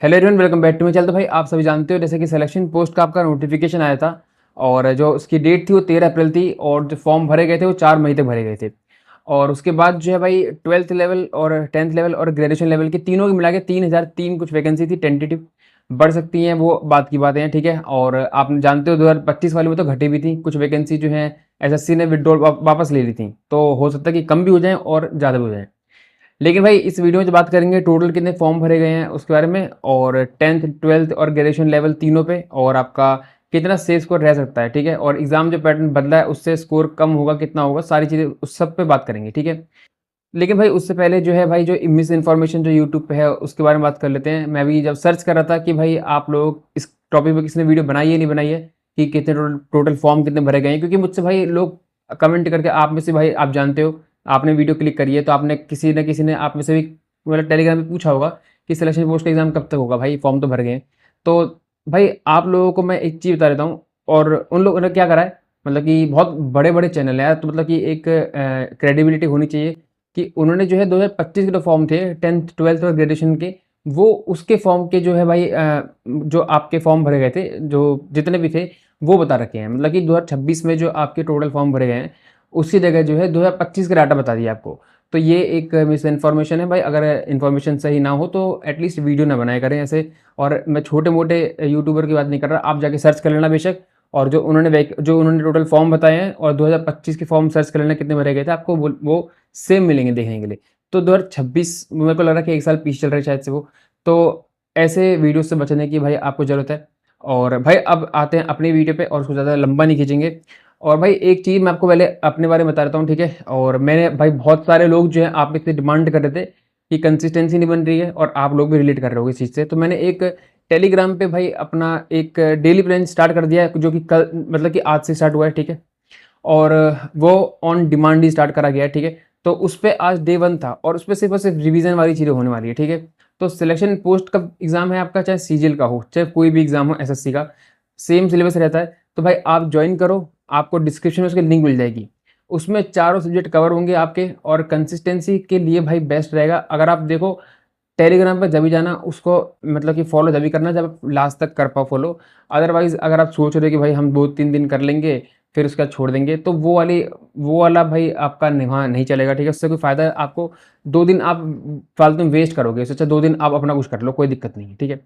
Hello everyone, welcome back to my channel. तो भाई आप सभी जानते हो जैसे कि सिलेक्शन पोस्ट का आपका नोटिफिकेशन आया था और जो उसकी डेट थी वो 13 अप्रैल थी और जो फॉर्म भरे गए थे वो 4 मई तक भरे गए थे। और उसके बाद जो है भाई 12th लेवल और 10th लेवल और ग्रेजुएशन लेवल की तीनों की मिला के 3003 कुछ वैकेंसी थी टेंटेटिव। बढ़ सकती हैं वो बात की बातें हैं, ठीक है। और आप जानते हो 2025 वाले में तो घटी भी थी कुछ वैकेंसी जो है, एसएससी ने विड्रॉल वापस ले ली थी, तो हो सकता है कि कम भी हो जाए और ज़्यादा भी हो जाए। लेकिन भाई इस वीडियो में जो बात करेंगे टोटल कितने फॉर्म भरे गए हैं उसके बारे में, और 10th 12th और ग्रेजुएशन लेवल तीनों पे, और आपका कितना सेफ स्कोर रह सकता है, ठीक है। और एग्जाम जो पैटर्न बदला है उससे स्कोर कम होगा कितना होगा, सारी चीज़ें उस सब पे बात करेंगे, ठीक है। लेकिन भाई उससे पहले जो है भाई जो मिस इन्फॉर्मेशन जो यूट्यूब पे है उसके बारे में बात कर लेते हैं। मैं भी जब सर्च कर रहा था कि भाई आप लोग इस टॉपिक पे किसने वीडियो बनाई है नहीं बनाई है कि कितने टोटल फॉर्म कितने भरे गए हैं, क्योंकि मुझसे भाई लोग कमेंट करके, आप में से भाई आप जानते हो, आपने वीडियो क्लिक करी है तो आपने किसी न किसी ने आप में से भी मतलब टेलीग्राम पे पूछा होगा कि सिलेक्शन पोस्ट का एग्जाम कब तक होगा, भाई फॉर्म तो भर गए हैं। तो भाई आप लोगों को मैं एक चीज़ बता देता हूँ, और उन लोगों ने क्या करा है, मतलब कि बहुत बड़े बड़े चैनल है यार, तो मतलब कि एक क्रेडिबिलिटी होनी चाहिए कि उन्होंने जो है 2025 के जो फॉर्म थे 10th 12th और ग्रेजुएशन के, वो उसके फॉर्म के जो है भाई जो आपके फॉर्म भरे गए थे जो जितने भी थे वो बता रखे हैं। मतलब कि 2026 में जो आपके टोटल फॉर्म भरे गए हैं उसकी जगह जो है 2025 का डाटा बता दिया आपको। तो ये एक मिस इन्फॉर्मेशन है भाई, अगर इन्फॉर्मेशन सही ना हो तो एटलीस्ट वीडियो ना बनाया करें ऐसे। और मैं छोटे मोटे यूट्यूबर की बात नहीं कर रहा, आप जाके सर्च कर लेना बेशक। और जो उन्होंने टोटल फॉर्म बताए हैं और 2025 के फॉर्म सर्च कर लेना कितने भरे गए थे, आपको वो सेम मिलेंगे देखने के लिए। तो 2026 मेरे को लग रहा है कि एक साल पीछे चल रहा है शायद से वो। तो ऐसे वीडियो से बचने की भाई आपको ज़रूरत है। और भाई अब आते हैं अपनी वीडियो पे, और उसको ज़्यादा लंबा नहीं खींचेंगे। और भाई एक चीज़ मैं आपको पहले अपने बारे में बता देता हूँ, ठीक है। और मैंने भाई बहुत सारे लोग जो है आप में से डिमांड कर रहे थे कि कंसिस्टेंसी नहीं बन रही है, और आप लोग भी रिलेट कर रहे हो इस चीज़ से, तो मैंने एक टेलीग्राम पे भाई अपना एक डेली प्लान स्टार्ट कर दिया है, जो कि कल मतलब कि आज से स्टार्ट हुआ है, ठीक है। और वो ऑन डिमांड ही स्टार्ट करा गया है, ठीक है। तो उस पे आज डे 1 था और उस पे सिर्फ और सिर्फ रिवीजन वाली चीज़ें होने वाली है, ठीक है। तो सिलेक्शन पोस्ट का एग्ज़ाम है आपका, चाहे सीजीएल का हो चाहे कोई भी एग्ज़ाम हो एसएससी का, सेम सिलेबस रहता है। तो भाई आप ज्वाइन करो, आपको डिस्क्रिप्शन में उसकी लिंक मिल जाएगी। उसमें चारों सब्जेक्ट कवर होंगे आपके, और कंसिस्टेंसी के लिए भाई बेस्ट रहेगा अगर आप देखो टेलीग्राम पे जब भी जाना उसको, मतलब कि फॉलो जब भी करना जब आप लास्ट तक कर पाओ फॉलो। अदरवाइज अगर आप सोच रहे हो कि भाई हम 2-3 दिन कर लेंगे फिर उसके बाद छोड़ देंगे, तो वो वाला भाई आपका वहाँ नहीं चलेगा, ठीक है। उससे कोई फ़ायदा आपको, 2 दिन आप फालतू में वेस्ट करोगे, इससे अच्छा 2 दिन आप अपना कुछ कर लो, कोई दिक्कत नहीं है, ठीक है।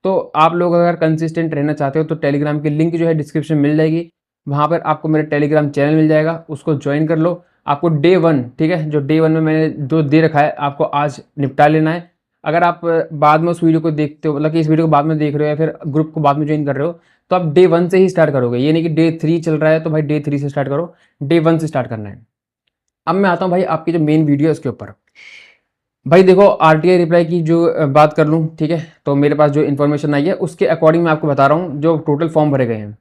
तो आप लोग अगर कंसिस्टेंट रहना चाहते हो तो टेलीग्राम की लिंक जो है डिस्क्रिप्शन में मिल जाएगी। वहाँ पर आपको मेरा टेलीग्राम चैनल मिल जाएगा, उसको ज्वाइन कर लो। आपको डे 1, ठीक है, जो डे 1 में मैंने जो दे रखा है आपको आज निपटा लेना है। अगर आप बाद में उस वीडियो को देखते हो, मतलब कि इस वीडियो को बाद में देख रहे हो या फिर ग्रुप को बाद में ज्वाइन कर रहे हो, तो आप डे 1 से ही स्टार्ट करोगे। ये नहीं कि डे 3 चल रहा है तो भाई डे 3 से स्टार्ट करो, डे 1 से स्टार्ट करना है। अब मैं आता हूँ भाई आपकी जो मेन वीडियो है उसके ऊपर। भाई देखो आरटीआई रिप्लाई की जो बात कर लूँ, ठीक है, तो मेरे पास जो इन्फॉर्मेशन आई है उसके अकॉर्डिंग मैं आपको बता रहा हूँ जो टोटल फॉर्म भरे गए हैं।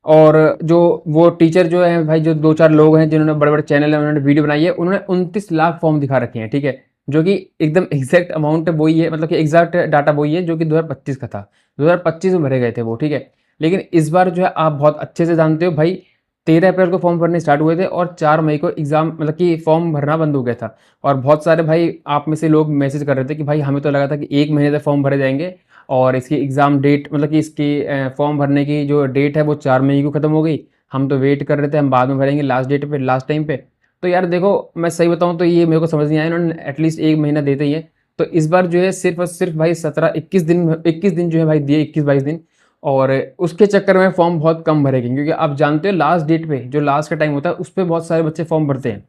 और जो वो टीचर जो है भाई, जो 2-4 लोग हैं जिन्होंने बड़े बड़े चैनल है उन्होंने वीडियो बनाई है, उन्होंने 29 लाख फॉर्म दिखा रखे हैं, ठीक है। जो कि एकदम एग्जैक्ट अमाउंट वही है, मतलब कि एग्जैक्ट डाटा वही है जो कि 2025 का था। 2025 में भरे गए थे वो, ठीक है। लेकिन इस बार जो है आप बहुत अच्छे से जानते हो भाई, 13 अप्रैल को फॉर्म भरने स्टार्ट हुए थे और 4 मई को एग्जाम, मतलब कि फॉर्म भरना बंद हो गया था। और बहुत सारे भाई आप में से लोग मैसेज कर रहे थे कि भाई हमें तो लगा था कि 1 महीने तक फॉर्म भरे जाएंगे, और इसकी एग्ज़ाम डेट, मतलब कि इसकी फॉर्म भरने की जो डेट है वो 4 मई को ख़त्म हो गई। हम तो वेट कर रहे थे, हम बाद में भरेंगे लास्ट डेट पे, लास्ट टाइम पे। तो यार देखो मैं सही बताऊँ तो ये मेरे को समझ नहीं आया, इन्होंने एटलीस्ट 1 महीना देते ही है। तो इस बार जो है सिर्फ और सिर्फ भाई 17-21 दिन जो है भाई दिए, 21-22 दिन। और उसके चक्कर में फॉर्म बहुत कम भरे गए, क्योंकि आप जानते हो लास्ट डेट पे जो लास्ट का टाइम होता है उस पर बहुत सारे बच्चे फॉर्म भरते हैं।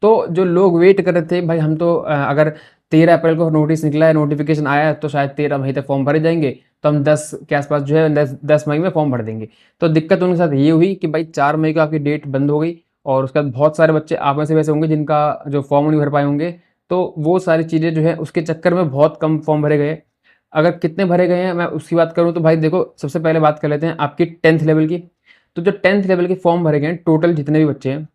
तो जो लोग वेट कर रहे थे भाई, हम तो अगर 13 अप्रैल को नोटिस निकला है, नोटिफिकेशन आया है, तो शायद 13 मई तक फॉर्म भरे जाएंगे, तो हम 10 के आसपास जो है 10 मई में फॉर्म भर देंगे। तो दिक्कत उनके साथ ये हुई कि भाई 4 मई को आपकी डेट बंद हो गई, और उसके बाद बहुत सारे बच्चे आप में से वैसे होंगे जिनका जो फॉर्म नहीं भर पाए होंगे। तो वो सारी चीज़ें जो है उसके चक्कर में बहुत कम फॉर्म भरे गए। अगर कितने भरे गए हैं मैं उसकी बात करूँ तो भाई देखो, सबसे पहले बात कर लेते हैं आपकी 10th लेवल की। तो जो 10th लेवल के फॉर्म भरे गए हैं टोटल जितने भी बच्चे हैं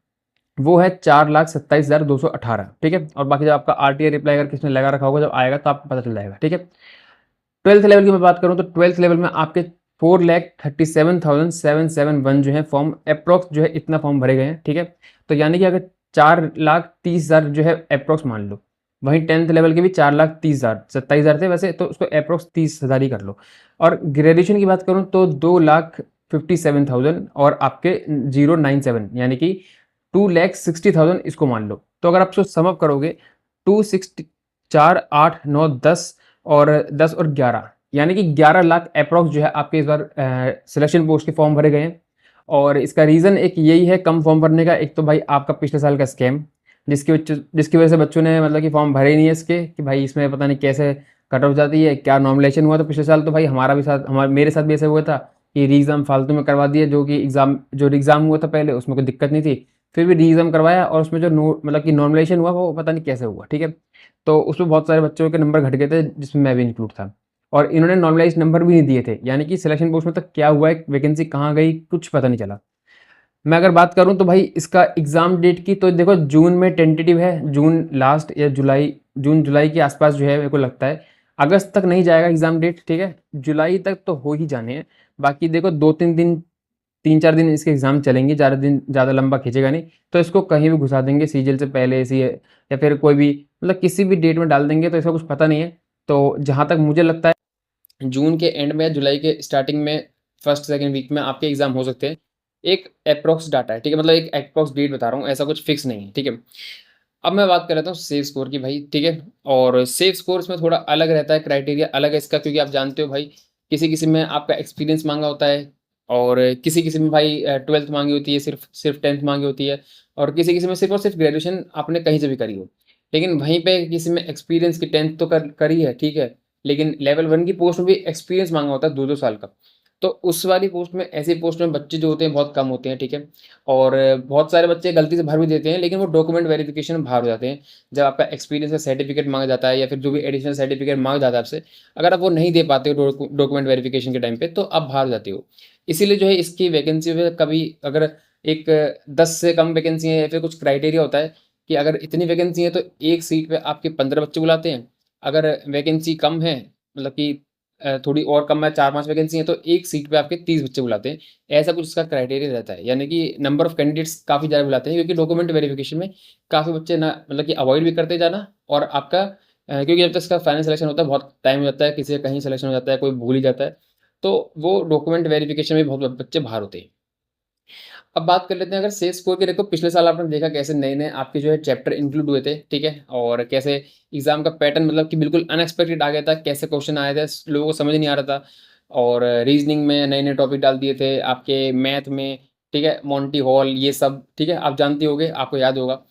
वो है 4,27,218, ठीक है। और बाकी जब आपका आरटीआई रिप्लाई अगर किसने लगा रखा होगा जब आएगा तो आपको पता चल जाएगा, ठीक है। 12th लेवल की मैं बात करूँ तो 12th लेवल में आपके 4,37,771 जो है फॉर्म अप्रोक्स जो है इतना फॉर्म भरे गए हैं, ठीक है। तो यानी कि अगर 4,30,000 जो है अप्रोक्स मान लो, वहीं 10th लेवल के भी 4,30,000 27,000 थे वैसे, तो उसको अप्रॉक्स 30,000 ही कर लो। और ग्रेजुएशन की बात करूँ तो 2,57,000 और आपके 097 यानी कि 2,60,000 इसको मान लो। तो अगर आप इसको सम अप करोगे 260 4, 8, 9, 10 और 10 और 11 यानी कि 11 लाख अप्रॉक्स जो है आपके इस बार सिलेक्शन पोस्ट के फॉर्म भरे गए हैं। और इसका रीज़न एक यही है कम फॉर्म भरने का। एक तो भाई आपका पिछले साल का स्कैम, जिसकी वजह से बच्चों ने मतलब कि फॉर्म भरे ही नहीं है इसके, कि भाई इसमें पता नहीं कैसे कट ऑफ जाती है, क्या नॉर्मलाइजेशन हुआ। तो पिछले साल तो भाई मेरे साथ भी ऐसे हुआ था कि री एग्ज़ाम फालतू में करवा दिया, जो एग्ज़ाम हुआ था पहले उसमें कोई दिक्कत नहीं थी, फिर भी री एग्ज़ाम करवाया और उसमें जो मतलब कि नॉर्मलाइजेशन हुआ वो पता नहीं कैसे हुआ, ठीक है। तो उसमें बहुत सारे बच्चों के नंबर घट गए थे, जिसमें मैं भी इंक्लूड था। और इन्होंने नॉर्मलाइज्ड नंबर भी नहीं दिए थे, यानी कि सिलेक्शन पोस्ट में तक क्या हुआ है, वैकेंसी कहाँ गई, कुछ पता नहीं चला। मैं अगर बात करूँ तो भाई इसका एग्ज़ाम डेट की, तो देखो जून में टेंटेटिव है, जून लास्ट या जून जुलाई के आसपास जो है मेरे को लगता है। अगस्त तक नहीं जाएगा एग्ज़ाम डेट, ठीक है, जुलाई तक तो हो ही जाने हैं। बाकी देखो 2-3 दिन, 3-4 दिन इसके एग्ज़ाम चलेंगे, ज़्यादा दिन ज़्यादा लंबा खींचेगा नहीं, तो इसको कहीं भी घुसा देंगे, सीजीएल से पहले सी या फिर कोई भी मतलब किसी भी डेट में डाल देंगे, तो इसका कुछ पता नहीं है। तो जहाँ तक मुझे लगता है जून के एंड में, जुलाई के स्टार्टिंग में, फर्स्ट सेकंड वीक में आपके एग्जाम हो सकते हैं। एक अप्रॉक्स डाटा है, ठीक है, मतलब एक अप्रॉक्स डेट बता रहा हूँ, ऐसा कुछ फिक्स नहीं है, ठीक है। अब मैं बात कर लेता हूँ सेव स्कोर की भाई, ठीक है। और सेव स्कोर इसमें थोड़ा अलग रहता है, क्राइटेरिया अलग है इसका, क्योंकि आप जानते हो भाई किसी किसी में आपका एक्सपीरियंस मांगा होता है, और किसी किसी में भाई 12th मांगी होती है, सिर्फ सिर्फ 10th मांगी होती है, और किसी किसी में सिर्फ और सिर्फ ग्रेजुएशन आपने कहीं से भी करी हो। लेकिन वहीं पे किसी में एक्सपीरियंस की 10th तो करी है, ठीक है, लेकिन लेवल 1 की पोस्ट में भी एक्सपीरियंस मांगा होता है 2-2 साल का। तो उस वाली पोस्ट में, ऐसी पोस्ट में बच्चे जो होते हैं बहुत कम होते हैं, ठीक है। और बहुत सारे बच्चे गलती से भर भी देते हैं, लेकिन वो डॉक्यूमेंट वेरिफिकेशन में बाहर हो जाते हैं। जब आपका एक्सपीरियंस का सर्टिफिकेट मांगा जाता है या फिर जो भी एडिशनल सर्टिफिकेट मांगा जाता है आपसे, अगर आप वो नहीं दे पाते हो डॉक्यूमेंट वेरिफिकेशन के टाइम पे, तो आप बाहर हो जाते हो। इसीलिए जो है इसकी वैकेंसी में कभी अगर एक 10 से कम वैकेंसी है या फिर कुछ क्राइटेरिया होता है कि अगर इतनी वैकेंसी है तो एक सीट पे आपके 15 बच्चे बुलाते हैं। अगर वैकेंसी कम है, मतलब कि थोड़ी और कम है, 4-5 वैकेंसी है, तो एक सीट पे आपके 30 बच्चे बुलाते हैं। ऐसा कुछ इसका क्राइटेरिया रहता है, यानी कि नंबर ऑफ कैंडिडेट्स काफ़ी ज़्यादा बुलाते हैं, क्योंकि डॉक्यूमेंट वेरिफिकेशन में काफ़ी बच्चे ना मतलब कि अवॉइड भी करते जाना, और आपका क्योंकि जब तक इसका फाइनल सिलेक्शन होता है बहुत टाइम हो जाता है, किसी का कहीं सिलेक्शन हो जाता है, कोई भूल ही जाता है, तो वो डॉक्यूमेंट वेरिफिकेशन में बहुत बच्चे बाहर होते हैं। अब बात कर लेते हैं अगर सेल्स स्कोर की। देखो पिछले साल आपने देखा कैसे नए नए आपके जो है चैप्टर इंक्लूड हुए थे, ठीक है, और कैसे एग्जाम का पैटर्न मतलब कि बिल्कुल अनएक्सपेक्टेड आ गया था, कैसे क्वेश्चन आए थे लोगों को समझ नहीं आ रहा था। और रीजनिंग में नए नए टॉपिक डाल दिए थे आपके, मैथ में, ठीक है, मॉन्टी हॉल, ये सब, ठीक है, आप जानते होगे, आपको याद होगा।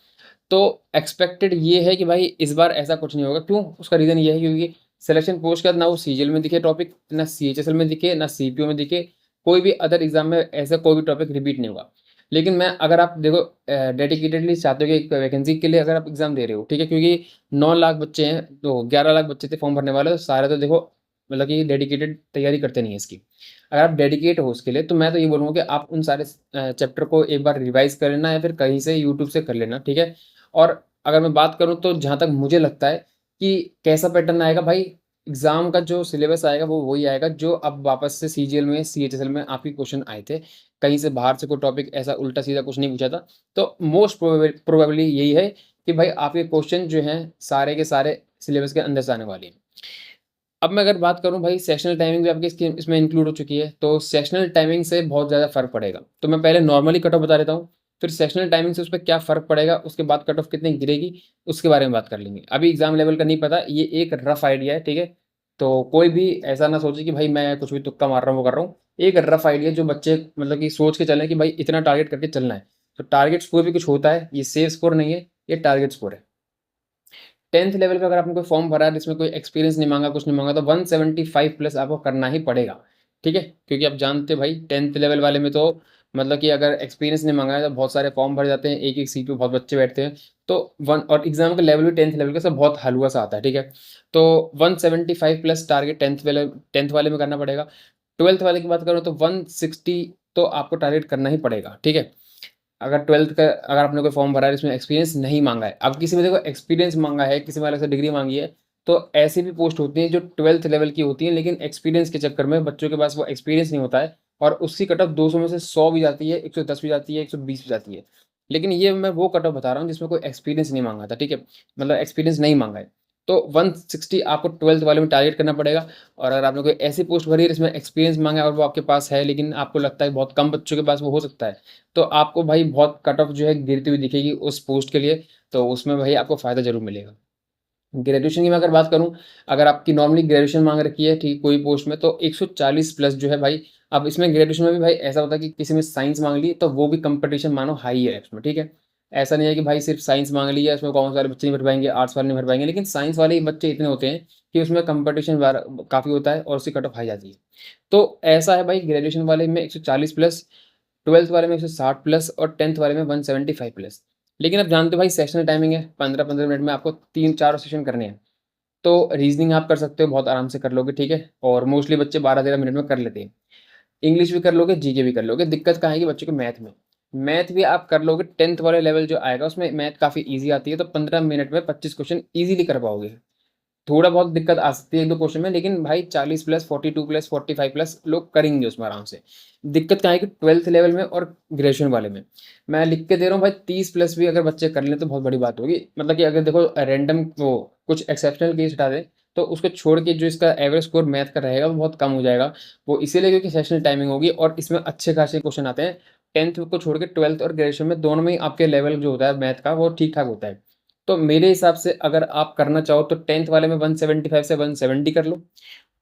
तो एक्सपेक्टेड ये है कि भाई इस बार ऐसा कुछ नहीं होगा। क्यों? उसका रीज़न ये है क्योंकि सिलेक्शन पोस्ट के बाद ना वो सीजीएल में दिखे टॉपिक, ना सीएचएसएल में दिखे, ना सीपीओ में दिखे, कोई भी अदर एग्जाम में ऐसा कोई भी टॉपिक रिपीट नहीं होगा। लेकिन मैं, अगर आप देखो डेडिकेटेडली चाहते हो कि एक वैकेंसी के लिए अगर आप एग्जाम दे रहे हो, ठीक है, क्योंकि 9 लाख बच्चे हैं, तो 11 लाख बच्चे थे फॉर्म भरने वाले, तो सारे तो देखो मतलब कि डेडिकेटेड तैयारी करते नहीं है इसकी। अगर आप डेडिकेट हो उसके लिए, तो मैं तो ये बोलूँगा कि आप उन सारे चैप्टर को एक बार रिवाइज कर लेना, या फिर कहीं से यूट्यूब से कर लेना, ठीक है। और अगर मैं बात करूँ तो जहाँ तक मुझे लगता है कि कैसा पैटर्न आएगा भाई, एग्ज़ाम का जो सिलेबस आएगा वो वही आएगा जो अब वापस से सीजीएल में, सीएचएसएल में आपके क्वेश्चन आए थे। कहीं से बाहर से कोई टॉपिक ऐसा उल्टा-सीधा कुछ नहीं पूछा था। तो मोस्ट प्रोबेबली यही है कि भाई आपके क्वेश्चन जो हैं सारे के सारे सिलेबस के अंदर से आने वाले हैं। अब मैं अगर बात करूँ भाई, सेशनल टाइमिंग भी आपकी इसकी इसमें इंक्लूड हो चुकी है, तो सेशनल टाइमिंग से बहुत ज़्यादा फ़र्क पड़ेगा। तो मैं पहले नॉर्मली कट ऑफ बता देता हूँ, फिर सेशनल टाइमिंग से उस पे क्या फ़र्क पड़ेगा, उसके बाद कट ऑफ कितनी गिरेगी, उसके बारे में बात कर लेंगे। अभी एग्ज़ाम लेवल का नहीं पता, ये एक रफ़ आइडिया है, ठीक है? तो कोई भी ऐसा ना सोचे कि भाई मैं कुछ भी तुक्का मार रहा हूँ, वो कर रहा हूँ। एक रफ़ आइडिया जो बच्चे मतलब कि सोच के चलें कि भाई इतना टारगेट करके चलना है। तो टारगेट स्कोर भी कुछ होता है, ये सेव स्कोर नहीं है, ये टारगेट स्कोर है। 10th लेवल पे अगर आपने कोई फॉर्म भरा है जिसमें कोई एक्सपीरियंस नहीं मांगा, कुछ नहीं मांगा, तो 175 प्लस आपको करना ही पड़ेगा, ठीक है। क्योंकि आप जानते हो भाई 10th लेवल वाले में तो मतलब कि अगर एक्सपीरियंस नहीं मांगा है तो बहुत सारे फॉर्म भर जाते हैं, एक एक सीट पे बहुत बच्चे बैठते हैं। तो वन, और एग्जाम का लेवल भी 10th लेवल का सब बहुत हलवा सा आता है, ठीक है। तो 175 प्लस टारगेट 10th वाले में करना पड़ेगा। 12th वाले की बात करूँ तो 160 तो आपको टारगेट करना ही पड़ेगा, ठीक है। अगर 12th का, अगर आपने कोई फॉर्म भरा है जिसमें एक्सपीरियंस नहीं मांगा है, अब किसी में देखो एक्सपीरियंस मांगा है, किसी में अलग से डिग्री मांगी है, तो ऐसी भी पोस्ट होती हैं जो 12th लेवल की होती हैं, लेकिन एक्सपीरियंस के चक्कर में बच्चों के पास वो एक्सपीरियंस नहीं होता है, और उसकी कट ऑफ 200 में से 100 भी जाती है, 110 भी जाती है, 120 भी जाती है। लेकिन ये मैं वो कट ऑफ बता रहा हूँ जिसमें कोई एक्सपीरियंस नहीं माँगा था, ठीक है? मतलब एक्सपीरियंस नहीं माँगा है। तो 160 आपको 12th वाले में टारगेट करना पड़ेगा और अगर आपने कोई ऐसी पोस्ट भरी है जिसमें एक्सपीरियंस माँगा है और वो आपके पास है, लेकिन आपको लगता है बहुत कम बच्चों के पास वो हो सकता है, तो आपको भाई बहुत कट ऑफ जो है गिरती हुई दिखेगी उस पोस्ट के लिए, तो उसमें भाई आपको फ़ायदा ज़रूर मिलेगा। ग्रेजुएशन की मैं अगर बात करूँ, अगर आपकी नॉर्मली ग्रेजुएशन माँग रखी है ठीक कोई पोस्ट में, तो 140 प्लस जो है भाई, अब इसमें ग्रेजुएशन में भी भाई ऐसा होता है कि किसी में साइंस माँग ली तो वो भी कंपटीशन मानो हाई है उसमें, ठीक है? ऐसा नहीं है कि भाई सिर्फ साइंस माँग लिया उसमें कॉमर्स वाले बच्चे नहीं भर पाएँगे, आर्ट्स वाले नहीं भर पाएँगे, लेकिन साइंस वाले ही बच्चे इतने होते हैं कि उसमें कंपटीशन काफ़ी होता है और उसकी कट ऑफ हाई जाती है। तो ऐसा है भाई ग्रेजुएशन वाले में 140 प्लस, 12th वाले में 160 प्लस और 10th वाले में 175 प्लस। लेकिन आप जानते हो भाई सेशनल टाइमिंग है, 15-15 मिनट में आपको 3-4 सेशन करने हैं। तो रीज़निंग आप कर सकते हो, बहुत आराम से कर लोगे, ठीक है? और मोस्टली बच्चे 12-13 मिनट में कर लेते हैं। इंग्लिश भी कर लोगे, जीके भी कर लोगे। दिक्कत कहाँ आएगी बच्चों को मैथ में। मैथ भी आप कर लोगे, 10th वाले लेवल जो आएगा उसमें मैथ काफ़ी ईज़ी आती है, तो 15 मिनट में 25 क्वेश्चन ईज़िली कर पाओगे। थोड़ा बहुत दिक्कत आ सकती है 1-2 क्वेश्चन में, लेकिन भाई 40 प्लस, 42 प्लस, 45 प्लस लोग करेंगे उसमें आराम से। दिक्कत कहाँ आएगी 12th लेवल में और ग्रेजुएशन वाले में। मैं लिख के दे रहा हूँ भाई 30 प्लस भी अगर बच्चे कर लें तो बहुत बड़ी बात होगी। मतलब कि अगर देखो रैंडम वो कुछ एक्सेप्शनल केस हटा दें, तो उसको छोड़ के जो इसका एवरेज स्कोर मैथ का रहेगा वो बहुत कम हो जाएगा। वो इसीलिए क्योंकि सेशनल टाइमिंग होगी और इसमें अच्छे खासे क्वेश्चन आते हैं। 10th को छोड़ के 12th और ग्रेजुएशन में दोनों में ही आपके लेवल जो होता है मैथ का वो ठीक-ठाक होता है। तो मेरे हिसाब से अगर आप करना चाहो तो 10th वाले में 175 से 170 कर लो,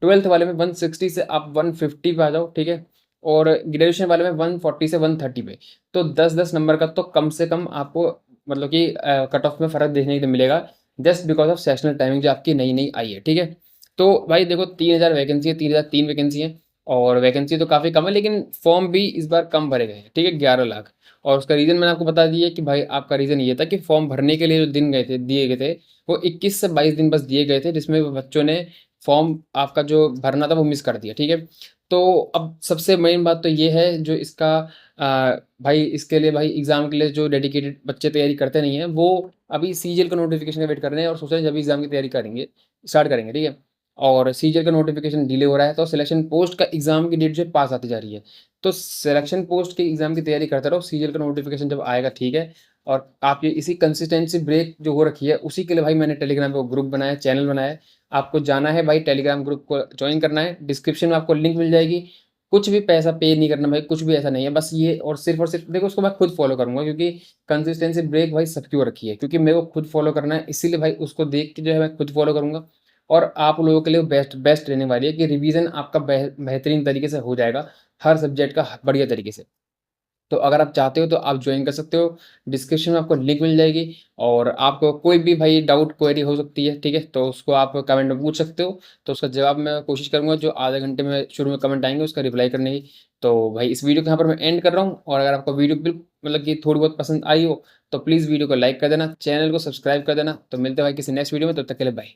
12th वाले में 160 से आप 150 पे आ जाओ, ठीक है? और ग्रेजुएशन वाले में 140 से 130 पे। तो 10-10 नंबर का तो कम से कम आपको मतलब कि कट ऑफ में फ़र्क देखने को मिलेगा, just because of sessional timing जो आपकी नई-नई आई है, ठीक है? तो भाई देखो 3000 वैकेंसी है, 3003 वैकेंसी है और वैकेंसी तो काफ़ी कम है, लेकिन फॉर्म भी इस बार कम भरे गए हैं, ठीक है? 11 लाख। और उसका रीज़न मैंने आपको बता दिया कि भाई आपका रीज़न ये था कि फॉर्म भरने के लिए जो दिन गए थे दिए गए थे, वो 21 से 22 दिन बस दिए गए थे, जिसमें बच्चों ने फॉर्म आपका जो भरना था वो मिस कर दिया, ठीक है? तो अब सबसे मेन बात तो ये है जो इसका भाई इसके लिए भाई एग्ज़ाम के लिए जो डेडिकेटेड बच्चे तैयारी करते नहीं हैं, वो अभी सीजीएल का नोटिफ़िकेशन का वेट कर रहे हैं और सोच रहे हैं जब एग्ज़ाम की तैयारी करेंगे स्टार्ट करेंगे, ठीक है? और सीजीएल का नोटिफ़िकेशन डिले हो रहा है, तो सिलेक्शन पोस्ट का एग्ज़ाम की डेट जो है पास आती जा रही है। तो सिलेक्शन पोस्ट के एग्ज़ाम की तैयारी करते रहो, सीजीएल का नोटिफ़िकेशन जब आएगा ठीक है। और आप ये इसी कंसिस्टेंसी ब्रेक जो हो रखी है, उसी के लिए भाई मैंने टेलीग्राम पे वो ग्रुप बनाया है, चैनल बनाया है। आपको जाना है भाई टेलीग्राम ग्रुप को जॉइन करना है, डिस्क्रिप्शन में आपको लिंक मिल जाएगी। कुछ भी पैसा पे नहीं करना भाई, कुछ भी ऐसा नहीं है। बस ये और सिर्फ़ देखो उसको मैं खुद फ़ॉलो करूँगा क्योंकि कंसिस्टेंसी ब्रेक भाई सबकी हो रखी है। क्योंकि मेरे को खुद फ़ॉलो करना है, इसीलिए भाई उसको देख के जो है मैं खुद फ़ॉलो करूँगा। और आप लोगों के लिए बेस्ट बेस्ट रहने वाली है कि रिवीज़न आपका बेहतरीन तरीके से हो जाएगा, हर सब्जेक्ट का बढ़िया तरीके से। तो अगर आप चाहते हो तो आप जॉइन कर सकते हो, डिस्क्रिप्शन में आपको लिंक मिल जाएगी और आपको कोई भी भाई डाउट क्वेरी हो सकती है, ठीक है? तो उसको आप कमेंट में पूछ सकते हो, तो उसका जवाब मैं कोशिश करूँगा जो आधे घंटे में शुरू में कमेंट आएँगे उसका रिप्लाई करने की। तो भाई इस वीडियो को यहाँ पर मैं एंड कर रहा हूँ और अगर आपको वीडियो मतलब कि थोड़ी बहुत पसंद आई हो, तो प्लीज़ वीडियो को लाइक कर देना, चैनल को सब्सक्राइब कर देना। तो मिलते हैं भाई किसी नेक्स्ट वीडियो में, तब तक के लिए बाय।